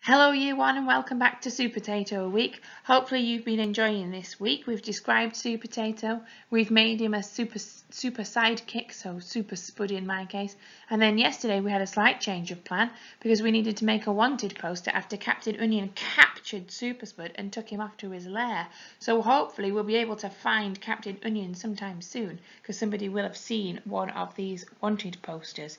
Hello Year 1 and welcome back to Super Potato Week. Hopefully you've been enjoying this week. We've described Super Potato, we've made him a super sidekick, so Super Spud in my case. And then yesterday we had a slight change of plan because we needed to make a wanted poster after Captain Onion captured Super Spud and took him off to his lair. So hopefully we'll be able to find Captain Onion sometime soon because somebody will have seen one of these wanted posters.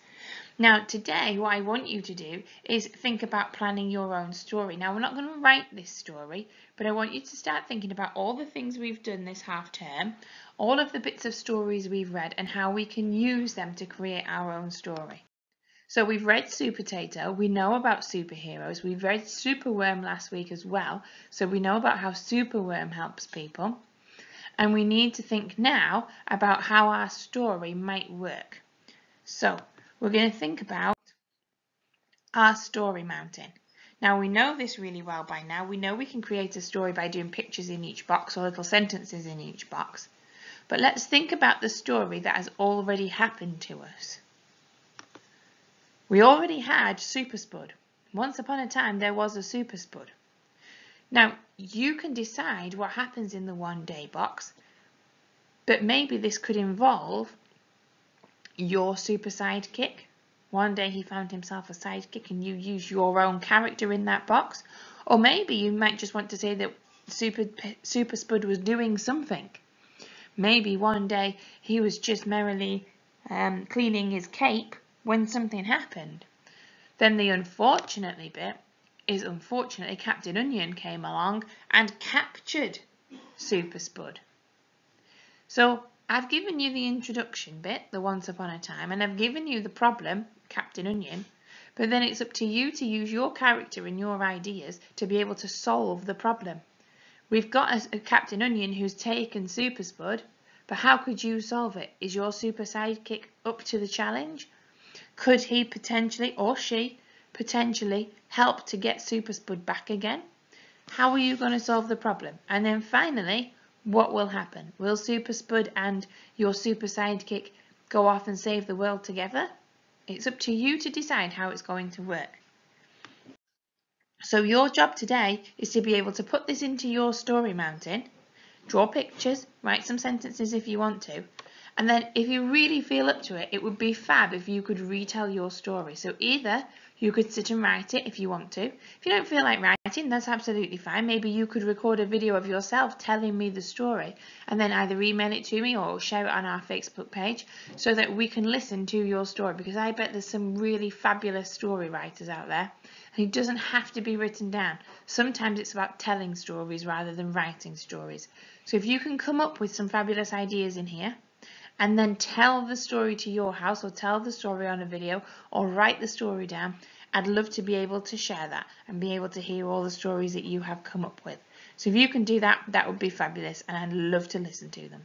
Now today what I want you to do is think about planning your own story. Now we're not going to write this story, but I want you to start thinking about all the things we've done this half term, all of the bits of stories we've read and how we can use them to create our own story. So we've read Super Potato, we know about superheroes, we've read Superworm last week as well, so we know about how Superworm helps people. And we need to think now about how our story might work. So we're going to think about our story mountain. Now we know this really well by now. We know we can create a story by doing pictures in each box or little sentences in each box. But let's think about the story that has already happened to us. We already had Super Spud. Once upon a time there was a Super Spud. Now you can decide what happens in the one day box, but maybe this could involve your super sidekick. One day he found himself a sidekick and you use your own character in that box. Or maybe you might just want to say that Super Spud was doing something. Maybe one day he was just merrily cleaning his cape when something happened. Then the unfortunately bit is unfortunately Captain Onion came along and captured Super Spud. So I've given you the introduction bit, the once upon a time, and I've given you the problem, Captain Onion, but then it's up to you to use your character and your ideas to be able to solve the problem. We've got a Captain Onion who's taken Super Spud, but how could you solve it? Is your super sidekick up to the challenge? Could he potentially, or she, potentially help to get Super Spud back again? How are you going to solve the problem? And then finally, what will happen? Will Super Spud and your super sidekick go off and save the world together? It's up to you to decide how it's going to work. So your job today is to be able to put this into your story mountain, draw pictures, write some sentences if you want to, and then if you really feel up to it, it would be fab if you could retell your story. So either you could sit and write it if you want to. If you don't feel like writing, that's absolutely fine. Maybe you could record a video of yourself telling me the story and then either email it to me or share it on our Facebook page so that we can listen to your story, because I bet there's some really fabulous story writers out there. And it doesn't have to be written down. Sometimes it's about telling stories rather than writing stories. So if you can come up with some fabulous ideas in here, and then tell the story to your house or tell the story on a video or write the story down, I'd love to be able to share that and be able to hear all the stories that you have come up with. So if you can do that, that would be fabulous and I'd love to listen to them.